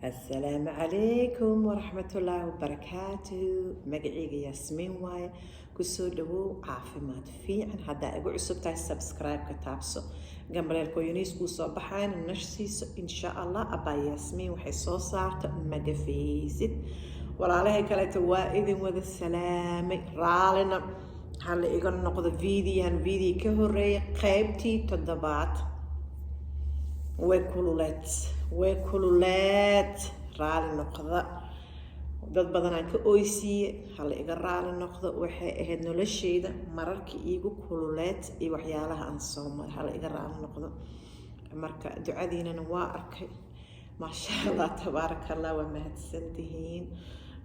السلام عليكم ورحمة الله وبركاته. مقعيق ياسمين واي كسو دو عافمات فيعن هدا اقو عصب تاي سبسكرايب كتابسو قبل الكويونيس كوسو بحاين النشسيسو إن شاء الله أبا ياسمين وحي سو صارت مقفيزد ولا عليها كاليتو وايدين وذا السلامي رالنا هلا إيقان نقض فيديو كهوري قيبتي تدبات way kululeed raali noqda dad badan aan ka oysiiye hala iga raali noqdo waxay ahayd nolosheyda mararkii iigu kululeed iyo waxyaalaha aan soo maray hala iga raali noqdo marka ducadiinana waa arkay maasha allah tabaaraka allah waa mahadsantihiin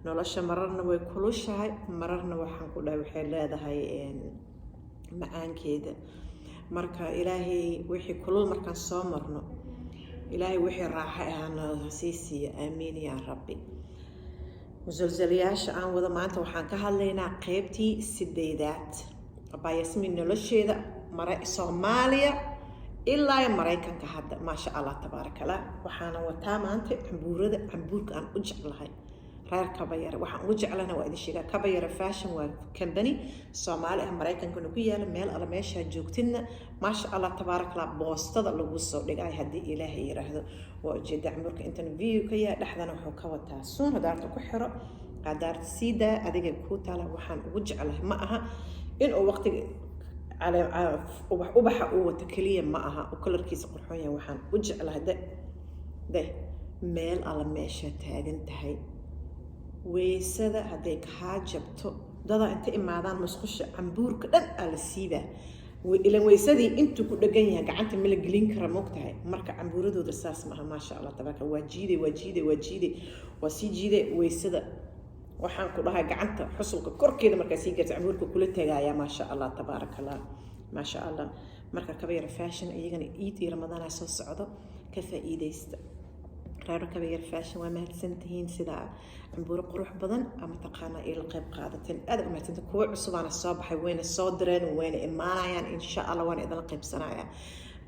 nolosha mararna way kulushahay mararna waxaan ku dhahay waxay leedahay macaankeeda marka ilaahay wixii kulul markaan soo marno إلهي وحي راحة أنا سيسي آمين يا ربي مزلزلياش أنا وذا ما أنت وحان كهالينا قيبتي السديدات أبا ياسمين نلشي ذا مرأي صوماليا إلا يا مرأي كان كهذا ما شاء الله تبارك الله وحانا وتاما أنت عمبورك أن أجعل لهاي غير كبيرة وحن وجعلنا وإذا شيء كبيرة فاشن وكمبني سومالي أمريكان كانوا كيا الميل على ماشى جوكتنا ما شاء الله تبارك الله بوستة اللي بوصل لقاي هدي إلهي يرهذا وجد عمرك أنت نفيو كيا لحظة وحكوا وتاسون هدارت كحرة قدرت سيدا أديك كوتا له وحن وجعله معها إنه وقت على وبح وتكلية معها وكل ركيز قرحية وحن وجعله ده ميل على ماشى تاجنتهاي weysada haday ka jabto dada inta imaadaan masqusha cambuurka dhan ala siiba ilan weysadii intu ku dhagan yahay gacanta meel gelin kara moogtahay marka cambuuradooda saas ma ma sha Allah tabaaraka wajiide waa sii jiide weysada waxaan ku dhahay gacanta xusulka korkeeda marka sii garta cambuurka kula tagaaya ma sha Allah tabaaraka Allah ma sha Allah marka kabeer fashion iyagana eid Ramadan ay soo socdo ka faa'iideysta reero kabeer fashion waa mahadsantihiin sida عمبور قروح بدن أما تقانا إلى قيب قادة أدب ما تنتكوع عصبان الصباح وين الصدرين وين إمانا يعني إن شاء الله وين إذا القيب صناعي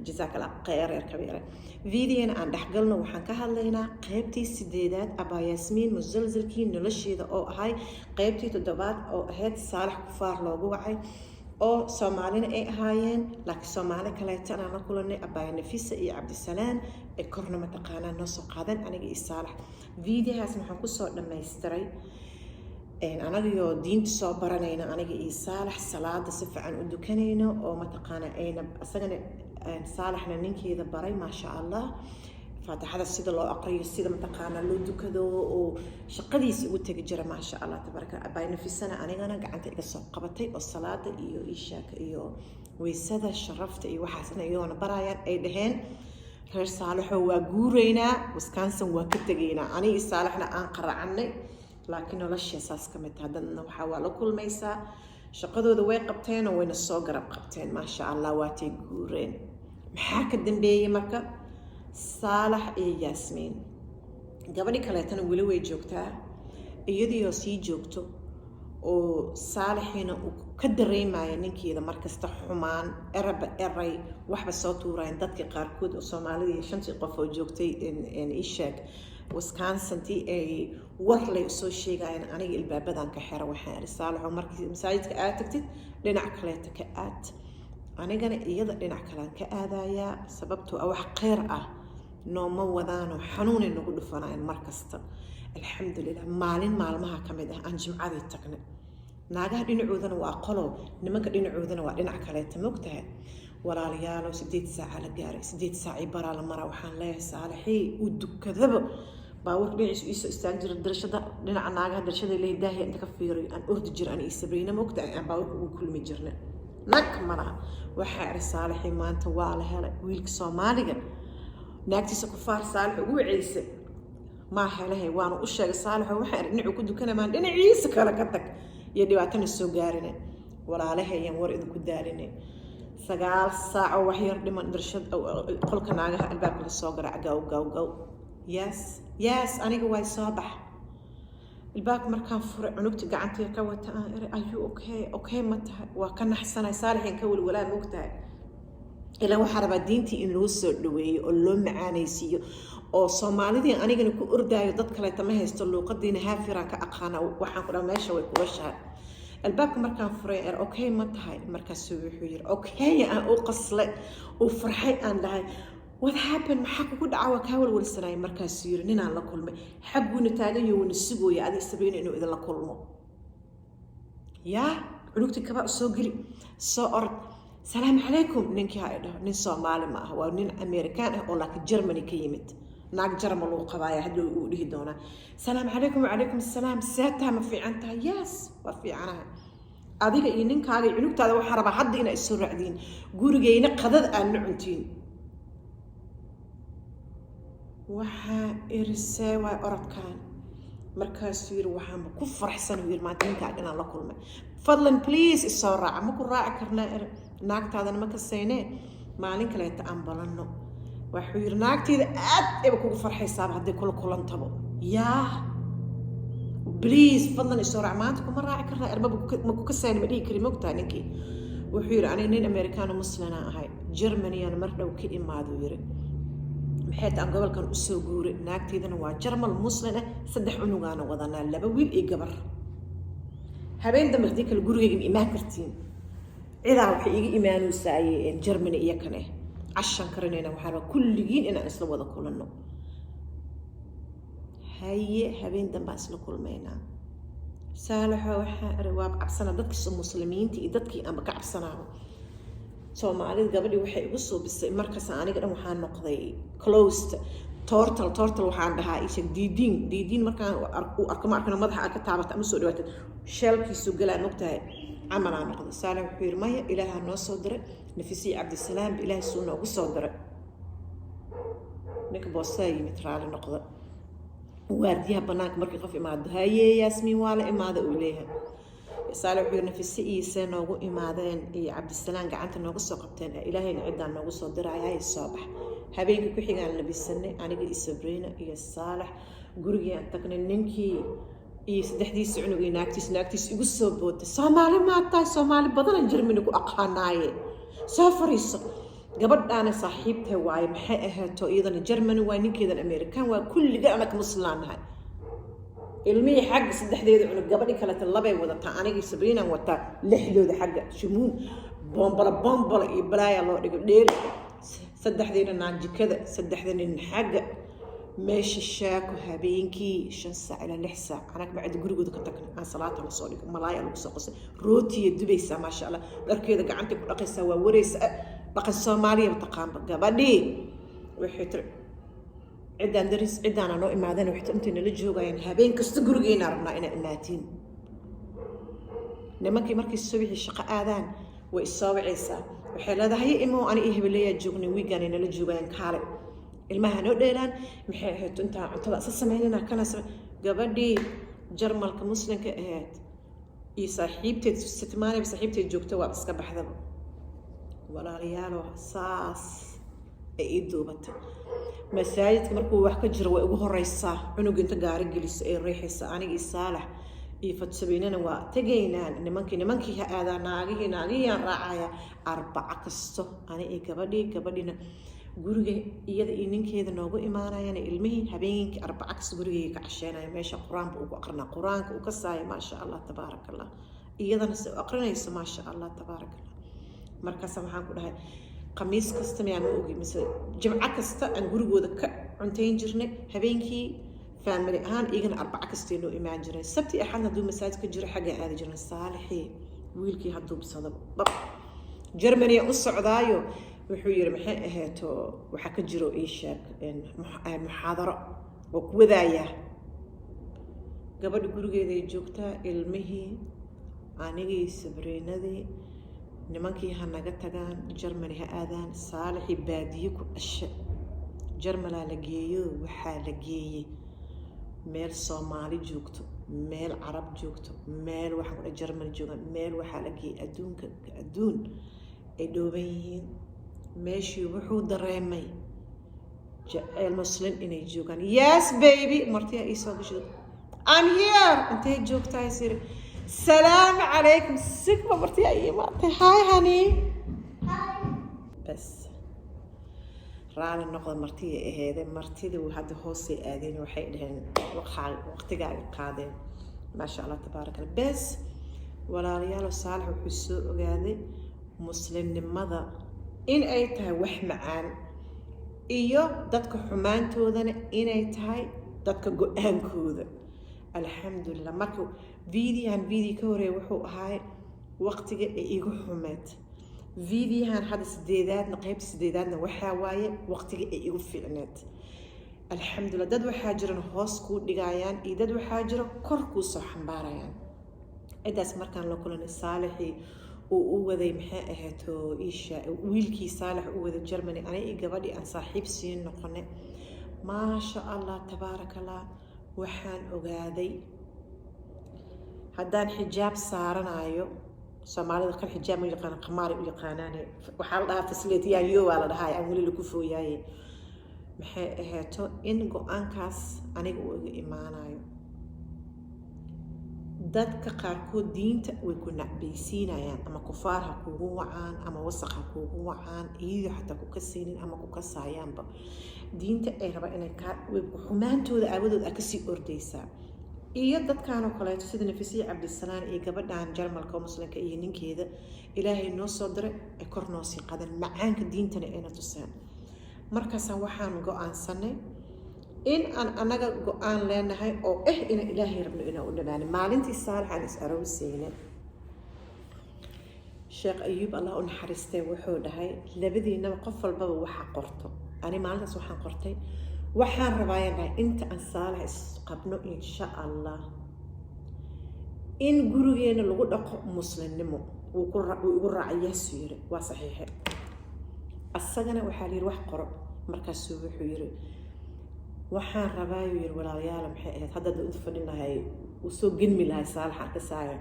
جزاك الله خير يا كبيرة فيديو عن دحقلنا وحنكها لنا قيبتي السديدات أبا ياسمين مزلزل كي نلشي ذا أو هاي قيبتي تدبات أو هاد صالح كفار لو وعي أو سومالين أي هايين لكن سومالي كلايتنا نقولني أبا نفيسة إي عبد السلام كرنا متقانا نصو قادن أنا جي صالح فيديو هاسم حنقصه لما يستري أنا جو دين تصبرنا أنا جي صالح صلاة صفة عن أدوكنينا أو متقانا أين أصلاً صالحنا ننكي إذا بري ما شاء الله فاتح هذا السيد الله أقري السيد متقانا لودو كذو وشقديس وتجرى ما شاء الله تبارك أباين في السنة أنا قعدت إقصى قبتي الصلاة إيو إيشاك إيو ويسدا شرفت إيو حسنا إيو أنا برايان أي دهين غير صالح هو جورينا وسكانسن وكتجينا أنا صالحنا أنقر عني لكنه لش أساس كم تهدنا وحاولوا كل ميسا شقدوا ذوي قبتين وين الصقر قبتين ما شاء الله واتي جورين محاك الدنبي مركب صالح إيه ياسمين قبلي كلاتنا ولوي جوكتا إيدي يوسي جوكتو وصالحين وكدري معي نينكي إذا مركز تحمان إري وحبة صوتورين دادكي قاركود وصومالي شنتي قفو جوكتي إن إيشاك وسكانسنتي أي ورلي وصو شيغا إن أنا البابدان كحيرا وحيري صالح ومركز مساجدك آتكتد لنع كلاتك آت أنا قانا إيضا لنع كلان كآذايا سببتو أو حقير نوما وذانو حنون إنو قلو فناين مركزتا الحمد لله مالين مالمها كميدة عن جمعة التقني ناقها دينعوذنا وأقلو نمك دينعوذنا ودينع كليتا مكتها ولا ليالو 6 ساعة لقاري 6 ساعة برا لمرا وحان ليه صالحي ودك كذب باور بيعيش إيسو استاجر الدرشة دينع ناقها درشة اللي داهي أنت كفيري أن أرد جر أن إيسابرينا مكتها أن باور وكل مجرنا نك مرا وحار صالحي ما أنت وعلى ويلك صوماليا ناقتي سكفار صالح وعيسى ما حلاه وأنا أشجع صالح وحر نعو كدو كنا ما أنا عيسى كلا كتك يدي وعتنا السجارنا ولا عليها يمر إذا كدارنا سجال ساعة وحير لما ندرشد أو قل كنا على الباب للصقر جو يس أنا جواي صباح الباب مركان فرع عنقت قعدت كوت أيو أوكي متى وكان حسنا صالح ينكول ولا مقتع ilaa waxaa rabaa diintii in loo soo dhaweeyo oo loo macaanaysiiyo oo soomaalidii anigana ku ordaayo dad kaleeta ma haysto luuqadiina haafiraan ka aqaana waxaan ku dhaha meesha way kula shahay albaabka markaan furay okay ma tahay markaasuu wuxuu yiri okay aan u qasle uu farxay aan dhahay what happened maxaa kugu dhaca waa kaa walwalsanaay markaasuu yiri ninaan la kulmay xagguuna taagayo wana sugooya adiga sabayna inuu idinla kulmo yaa cunugtii kabaa soo geli soo orod salaamu calaykum ninkii ha idhaho nin soomaali ma ah waa nin amerikaan ah oo laakiin germany ka yimid naag jarmal uu qabaaya haddii uu dhihi doonaa salaamu calaykum wacalaykum assalaam seetaa ma fiican tahay yes waa fiicanaha adiga iyo ninkaaga iyo cunugtaada waxaa rabaa hadda inaa isoo raacdiin gurigeyna qadad aan la cuntiin waxaa irisee waay orodkaan markaasuu yiri waxaanba ku faraxsan uu yiri maanta ninkaaga inaan la kulmay fadlan please isoo raaca ma ku raaci karnaa naagtaadana ma kasaynee maalin kaleeta aan balanno wuxuu yiri naagteeda aad ayba kugu farxaysaaba hadday kula kulantabo yaa please fadlan isoo raac maanta kuma raaci karnaa erma ma ku kasayni ma dhihi kari mogtaa ninkii wuxuu yiri aniga nin amerikaano muslimna ahay germanyan mar dhow ka imaado yiri maxay taan gobolkan u soo guuray naagteedana waa jarmal muslim ah 3 cunugaana wadanaa 2 wiil iyo gabar habeen dambe hadii kale gurigeyga imaan kartiin ciidaa waxay iga imaanaysaayeen Germany iyo kane cashan karinayna waxaa kulligiin inaan isla wada kulanno haye habeen dambe isla kulmaynaa saalaxa waxa rawaab cabsana dadkii muslimiinta iyo dadkii aan ka cabsanaa Soomaalida gabadhii waxay igu soo bisay markaas aniga dhan waxaan noqday closed total waxaan dhahaa isha diidin markaan arkama madaxa ka taabata ama soo dhawaatay shalkiisu galaa nogtahay عملنا نقد سالم حبير مايا إلها نوصدر نفسي عبد السلام بإله سونا وصدر نكبر ساي مترال نقد وارديها بناك مركي قف إماد هاي ياسمين ولا إماد أوليها سالم حبير نفسي إيسان وقو إمادين إي عبد السلام قعنت نوقص قبتين إلهي نعدنا نوقص صدر عياي الصباح هبينك كحي قال النبي السنة أنا قل إسبرينا إيا الصالح قرقي أنتقن النمكي iyo saddexdiis cunugii naagtiis igu soo bootay Soomaali ma tahay Soomaali badan Germany ku aqaanaaye soo fariiso gabadhaana saaxiibtay waay maxay ahaato iyadana Germany waay ninkeedan American waa kulliga anaka muslinaanahay ilmihii xaq saddexdeeda cunug gabadhi kale labay wadataa aniga Sabrina wata lixdooda xagga shumuun bombala iyo balaaya loo dhigo dheel saddexdeena naanjikada saddexdeena xagga ماشي الشاكو هابينكي 5 ساعة إلى 6 ساعة أنا بعد جروجو دكتور عن صلاة الله صادق ملايا لوكسوس روتي الدبيسة ما شاء الله لكن إذا قعدت بقى سوا وريس بقى الصومالية بتقام بقى بدي وحتر عدا ندرس عدا أنا نوع ما ذا وحتر أنت نلجوا جاين هابين كستجروجين عرفنا إن إماتين لما كي مركز الصبح الشقة آذان والصابع عيسى وحلا هذا هي إمه أنا إيه بالليل جوجني ويجاني نلجوا جاين كارب ilmaha noo dheelaan maxay ahayd inta cuntada asal sameeyna kana gabadhii jarmalka muslimka ahayd iyo saaxiibteed sitmaanay saaxiibteed joogto waa iska baxdaba walaalayaalo saas ay duubatay masaajidka markuu wax ka jiro way ugu horeysaa cunug inta gaari geliso ay riixaysa aniga saalax iyo fatsabeynana waa tageynaan nimankii ha aadaan naagihii raacaya arbaca kasto aniga gabadhina guriga iyada iyo ninkeeda noogu imaanayaan ilmihii habeenkii arbaca kas guriga ka casheynaya meesha quraanka uu aqrina quraanka uu ka saay ma sha Allah tabarakallah iyadana soo aqrinayso ma sha Allah tabarakallah markaas waxaan ku dhahay qamiis kasta ma aan ogi mise jimca kasta aan gurigooda ka cuntayn jirnay habeenkii family ahaan iyagana arbaca kasta inoo imaan jiray sabti axad haduu masaajid ka jiro xaga aadi jirnay saalixii wiilkii haduu bisado Germany u socdaayo wuxuu yiri maxay ahaato waxa ka jiro Asia muxaadaro oo ku wadaaya gabadha gurigeeda ay joogtaa ilmihii anigii sabreenadii nimankii ha naga tagaan Germany ha aadaan saalixi baadiyo ku dhashay Germany la geeyo waxa la geeyay meel Soomaali joogto meel Arab joogto meel waxa ku Germany jooga meel waxa la geeyay adduun ay dhooban yihiin ماشي وحو دريمي المسلم إني جوكان yes baby مرتيا إيسا بشد I'm here انتهي جوك تايسير السلام عليكم سكبة مرتيا إيه مرتي هاي هاني bas raali noqda martii aheede martidii hadda hoosay aadeen waxay dhaheen waqtigaaga qaadeen maasha allah tabaaraka allah bas walaalayaal saalax wuxuu soo ogaaday muslimnimada in ay tahay wax macaan iyo dadka xumaantoodana inay tahay dadka go-aankooda alxamdulillah marka fiidiyahan ka horeeya wuxuu ahaay waqtiga ay igu xumeed fiidiyahan hadda qaybta sideedaadna waxaa waaye waqtiga ay igu fiicneed alxamdulillah dad waxaa jiran hoos kuu dhigayaan iyo dad waxaa jira kor kuu soo xambaarayaan cidaas markaan la kulanay saalixii uu u waday maxay ahaato isha wiilkii saalax u waday Germany aniga gabadhii aan saaxiib siin noqonay maasha allah tabaarakallah waxaan ogaaday haddaan xijaab saaranayo Soomaalida kan xijaab ma yaqaan qamaar u yaqaanaan waxaa la dhahaa fasleetiyaan yoo waa la dhahaa aan wali lagu fooyay maxay ahaato in go-aankaas aniga uu iga imaanayo dadka qaarkood diinta way ku nacbaysiinayaan ama kufaar ha kugu wacaan ama wasaq ha kugu wacaan iyo xataa ku kasaynin ama ku kasaayaanba diinta ay rabaan inay xumaantooda aawadood ka sii ordaysaa iyo dadkaanoo kaleeto sida Nafisiya Cabdisalaan iyo gabadhaan Jarmalka oo muslimka iyo ninkeeda ilaahay noo soo diray ay kor noo sii qadan macaanka diintana ayna tusaan markaas waxaan go'aansanay in aan anaga go'aan leenahay oo in ilaahay rabno inaan u dhanaano maalintii saalax aan is arooseynay Sheekh Ayub Allah u naxariistay wuxuu dhahay labadiinaba qof walbaba waxa qorto ani maalintaas waxaan qortay waxaan rabaa inta aan saalax is qabno insha Allah in gurigeena lagu dhaqo muslimnimo uu igu raacay siire waa saxiix asagana waxa la yiri wax qoro markaas wuxuu yiri waxaan rabaa yiri walaalayaal maxay ahayd hadda dad fadhinahay uu soo ginmi lahay saalax ka saaya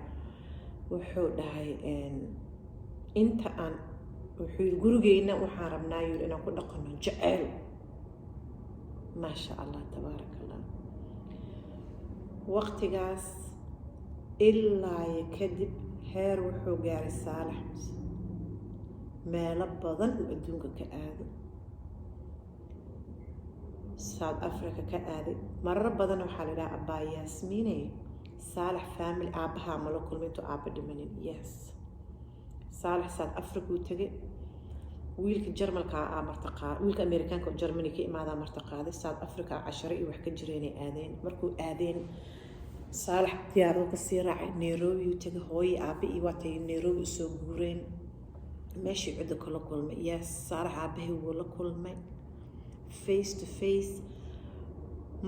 wuxuu dhahay inta aan wuxuu gurigeena waxaan rabnaa yiri inaan ku dhaqano jacayl ما شاء الله تبارك الله وقتigaas ilaa yakadib heer wuxuu gaaray saalax meelo badan oo adduunka ka aado South Africa ka aaday marar badan waxaa la dhahaa Abba Yasmine saalax family aabaha ma la kulmay to aaba dhimanin yes saalax South Africa uu tagay wiilka Jarmalka martaqaa wiilka Amerikaanka oo Germany ka imaada martaqaaday South Africa 10 iyo wax ka jireenay aadeen markuu aadeen saalax diyaarado ka sii raacay Nairobi uu tagay hooyo aabe iyo watay Nairobi soo guureen meeshii cid kala kulmay yes saalax aabahay wuu la kulmay face to face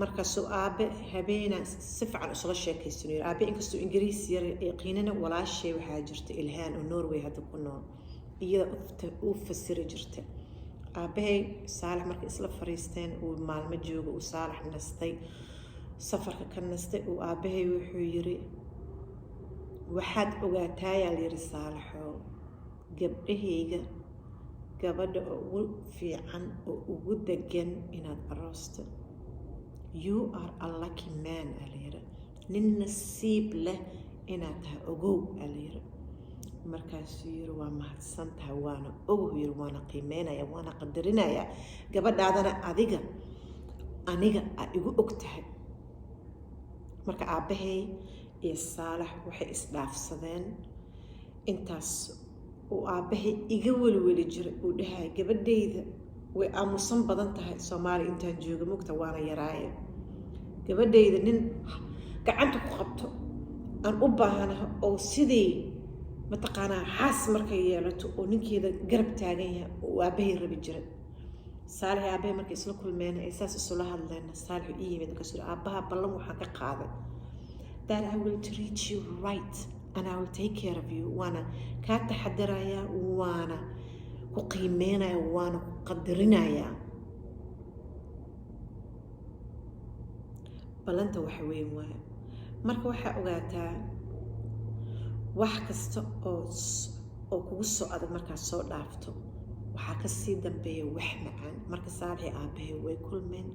markaasoo aabe habeena si fiican usoo sheekaysanay aabe inkastoo Ingiriisi yar qiinana walaashay waxaa jirta Ilhaan oo Norway hadda ku nool iyada uu fasiri jirtay aabahay saalax markay isla fariisteen uu maalmo joogo uu saalax nastay safarka ka nastay uu aabahay wuxuu yiri waxaad ogaataa yaa la yiri saalaxo gabdhahayga gabadha ugu fiican oo ugu degan inaad aroosto you are a lucky man alayra nin nasiib leh inaad tahay ogow alayra markaas yiri waa mahadsantahay waana ogow yiri waana qiimeynaya waana qadarinaya gabadhaadana aniga igu ogtahay marka aabahay iyo saalax waxay isdhaafsadeen intaas oo aabahay iga walwali jiray uu dhahay gabadhayda way aamusan badan tahay Soomaali intaan joogo mugta waana yaraaye gabadhayda nin gacanta ku qabto aan u baahanahay oo sidii mataqaanaa xaas markay yeelato oo ninkeeda garab taagan yahay oo aabahay rabi jiray saalax aabahay markay isla kulmeen ay saas isula hadleen saalax ii yimid ka soo aabaha ballan waxaan ka qaaday that I will treat you right and I will take care of you وانا كاتا حدرايا وانا وقيمينا وانا قدرنايا بلانتا وحوين وانا marka waxa ogaataa wax kasta oo kugu soo adag marka soo dhaafto waxa ka sii dambeeya wax macaan marka saalax aabahay way kulmeen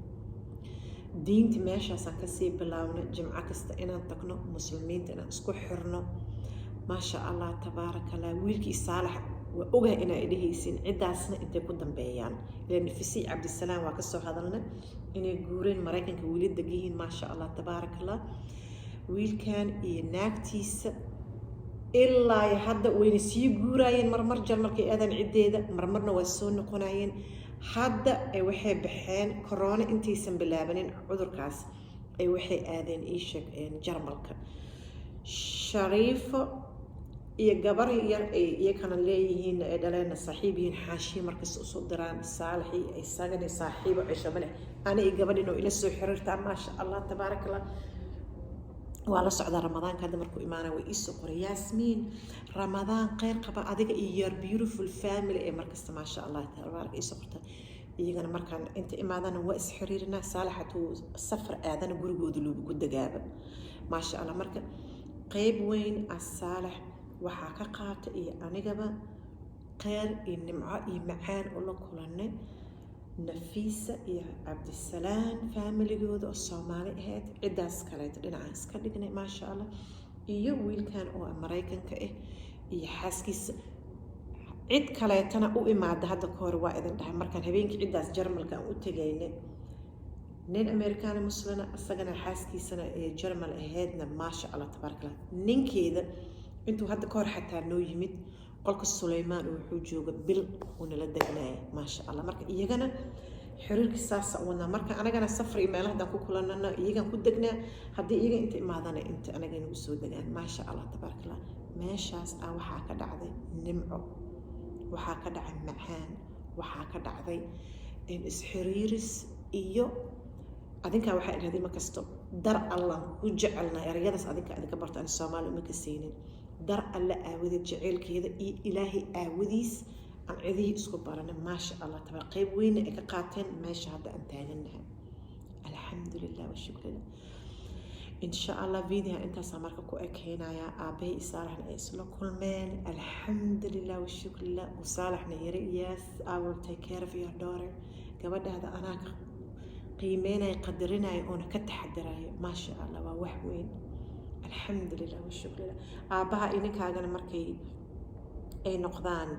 diinta meeshaas aan ka sii bilaawno jimco kasta inaan tagno muslimiinta inaan isku xirno ما شاء الله تبارك الله wiilkii saalax وأوجه إن إلهيسين عداسنا أنت كنت بيان لأن في سي عبد السلام وقصة هذا إن يجورين مراكن كولد دقيقين ما شاء الله تبارك الله ويل كان يناكتيس إلا يحد وين سيجوراين مرمر جرمركي آذان عديدة مرمرنا والسون قناين حد أي وحي بحين كورونا أنتي سنبلابنين عذر كاس أي وحي آذان إيشك جرمرك شريف يجبر يكن ليهين دلنا صاحبين حاشي مركز أصول درام صالحي أي سجن صاحب عيش ملح أنا يجبر إنه إلى السحر ما شاء الله تبارك الله وعلى صعد رمضان كذا مركو إيمانا وإيسو ياسمين رمضان غير قبل أديك يور بيوتيفول فاميلي مركز ما شاء الله تبارك إيسو قرطة يجينا مركان أنت إمادنا وإس حريرنا صالحة سفر آذان جروجو دلوب جود جابا ما شاء الله مركان قيب وين الصالح وحققات أنا جبا غير النمعة معان الله كلنا نفيسة يا عبد السلام فاميلي جود الصومالي هاد عداس كلايت لنا عاس كدقنا ما شاء الله ويل كان أو أمريكان كإيه يحاسكيس عد كلايتنا أو إمادة هذا كور واحد ده مركان هبينك عداس جرمل كان وتجينا نين أمريكان مسلنا أصلاً حاسكيسنا جرمل هادنا ما شاء الله تبارك الله نين كذا أنتوا هذا كور حتى إنه يمد قلك السليمان وحجوج بال ونلدقنا ما شاء الله مرك يجنا حرير قصاص وانا مرك أنا جنا سفر إيميل هذا كلنا يجنا كدقنا هدي يجي أنت ما ذنا أنت أنا جنا بسود دقان ما شاء الله تبارك الله ما شاس أو حاكة دعذي نمعو وحاكة دع معان وحاكة دعذي إن إسحريرس إيو أذنك واحد هذه ما كستو در الله وجعلنا رجالس أذنك برت عن الصومال ومكسينين در الله أودي جعل كذا إلهي أوديس عن عذيه اسكبارنا ما شاء الله تبارك قيب وين إكقاتن ما شهد أن تعلنها الحمد لله والشكر لله إن شاء الله فيديو أنت سامرك كو أكينا يا أبي صالحنا إسلو كل من الحمد لله والشكر لله وصالحنا يري yes I will take care of your daughter كبدا هذا أنا قيمينا يقدرنا يقونا كتحدراي ما شاء الله ووحوين الحمد لله والشكر لله أبها إنك هاجنا مركي أي نقدان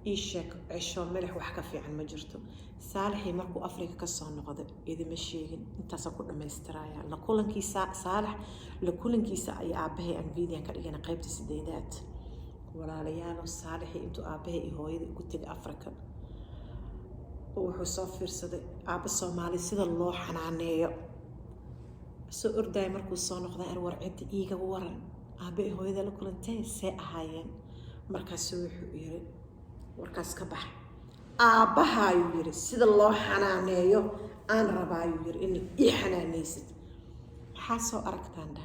إيشك عشوا ملح وحكفي عن مجرته صالحي مركو أفريقيا كسر نقدر إذا مشيين أنت سكون ما يسترايا لكلن كيسا صالح لكلن كيسا أي أبها أنفيديا كأجنا قيبت السديدات ولا ليالو صالحي أنتو أبها هو إذا كنت أفريقيا وحصافر صدق أب الصومالي صدق الله حنانية سؤر دايما كل صون قذا أروار عد إيجا ورن أبي هو إذا لكلنتين ساعين مركز سويح يري وركز كبح أبها يري صدق الله حنانية أنا ربا يري إني إيه حنانيست حاسو أركتان ده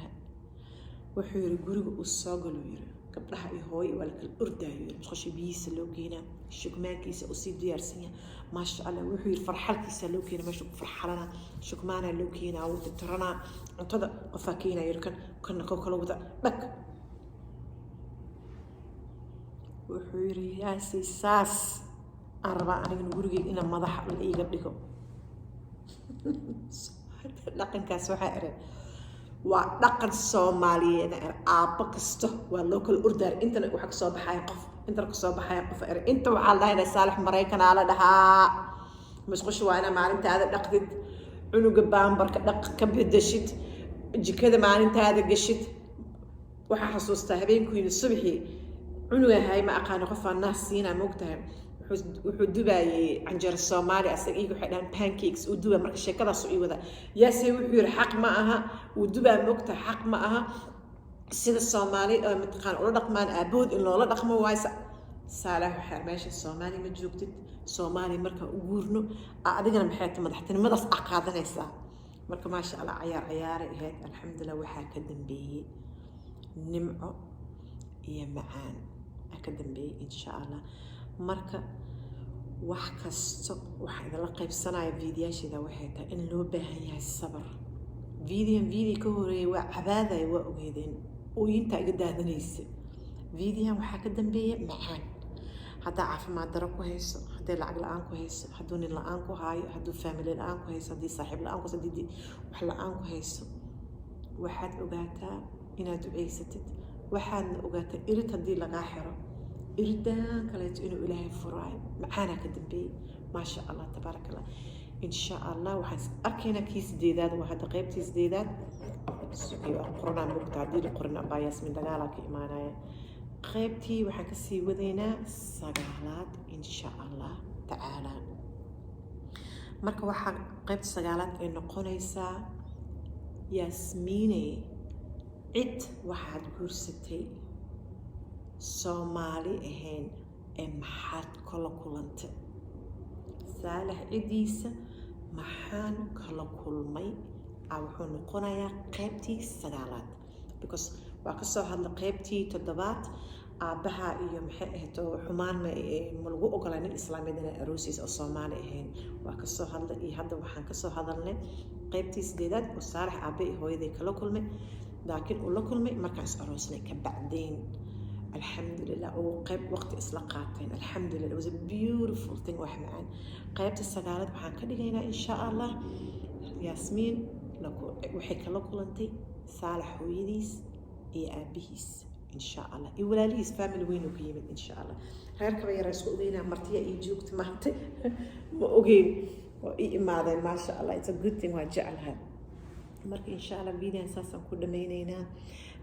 وحيري جورج الصاقل يري قبلها هوي ولك الأردة يري مش خشي بيس لو جينا شكمان كيسة أصيب ديارسية ما شاء الله وحير فرحل كيسة لو كينا ما شوك فرحلنا شكمانا لو كينا أو تترنا انتظر قفاكينا يركن كنا كوكلو بدا بك وحير ياسي ساس أربعة أنا نقولي إن مضح الإيه قبلكم لكن كاسو حائر ودقن الصومالي أنا أبكسته واللوكال أوردر أنت وحق صوب حيقف أنت رك صوب حيقف أنت وعلى هنا صالح مريكان على دها مش خش وأنا معلمت هذا دقدت عنق بامبر دق كبد دشت جي كذا معلمت هذا قشت وححسوسته بين كوين الصبحي عنق هاي ما أقان قف الناس سينا مقتهم وحدوباي عنجر الصومالي أسأليه وحدان pancakes ودوبا مركز شيء كذا سوي وذا ياسي وحير حق معها ودوبا مقتة حق معها السيد الصومالي متقان ولا رقمان أبود إنه ولا رقم وايس صالح وحرماش الصومالي متجوكتت صومالي مركا وجورنو أدينا بحياتي مدحتني مدرس أقعد نيسا مركا ما شاء الله عياري هيك الحمد لله وحاكدن بيه نمعو يا معان أكدن بيه إن شاء الله marka wax kasto waxa la qaybsanayo fiidiyaashida waxay tahay in loo baahan yahay sabr fiidiyo ka horeeyay waa cabaada ay waa ogeedeen oo inta iga daadanaysa fiidiyahan waxa ka dambeeyay macaan hada caafimaad daro ku hayso hada lacag la'aan ku hayso haduu nin la'aan ku haayo haduu family la'aan ku hayso hadii saaxiib la'aan ku sadii wax la'aan ku hayso waxaad ogaataa inaad duceysatid waxaad ogaataa irid hadii laga xiro irdaan kaleeto inuu ilaahay furaayo macaanaa ka dambeeyey maasha allah tabaaraka allah insha allah waxaan arkaynaa kii sideedaad waa hadda qaybtii sideedaad qoranaa mugta haddii la qorin abaa yaasmin dagaalaa ka imaanaya qaybtii waxaan kasii wadaynaa sagaalaad insha allah tacaala marka waxaa qaybta sagaalaad ay noqonaysaa yaasmiine cid waxaad guursatay Soomaali ahayn ee maxaad kala kulantay saalax cidiisa maxaan kala kulmay wuxuu noqonayaa qaybtii sagaalaad because waa kasoo hadla qaybtii toddobaad aabaha iyo maxay ahayd xumaan ma lagu ogolaanin islaamiyada inay aroosiis oo Soomaali ahayn waa kasoo hadla iyo hadda waxaan kasoo hadalnay qaybtii sideedaad oo saalax aabe iyo hooyaday kala kulmay laakiin uu la kulmay markaan is aroosnay ka bacdeen alxamdulillah oo qayb waqti isla qaateen alxamdulillah it was a beautiful thing wax macaan qaybta sagaalaad waxaan ka dhigaynaa insha allah yaasmiin waxay kala kulantay saalax hooyadiis iyo aabihiis insha allah iyo walaalihiis family weyn oo ka yimid insha allah reerkaba yaraa isku ogeynaa martiya ii joogta maanta ma ogeyn oo ii imaadeen maasha allah it's a good thing waa jeclahay marka insha allah videoan saasaan ku dhamaynaynaa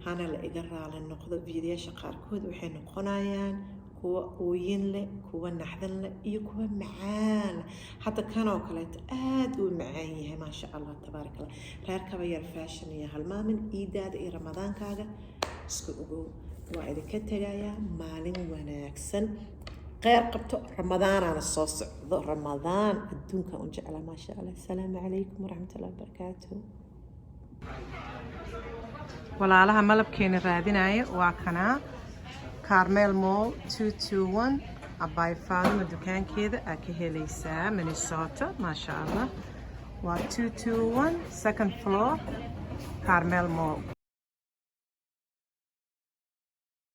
hana la iga raali noqdo videoyaasha qaarkood waxay noqonayaan kuwa ooyin leh kuwa naxdin leh iyo kuwa macaan hadda kanoo kaleeto aad uu macaan yahay maasha allah tabaaraka allah reerkaba yar fashion iyo halmaamin iidaada iyo ramadaankaaga isku ogow waa idinka tegayaa maalin wanaagsan khayr qabto ramadaanaana soo socdo ramadaan adduunka un jeclaa maasha allah asalaamu calaykum waraxmatullahi wabarakaatuh walaalaha malabkeena raadinaya waa kanaa Carmel Mall 221 Abay Fatima dukaankeeda aa ka helaysaa Minnesota maasha Allah waa 221 second floor Carmel Mall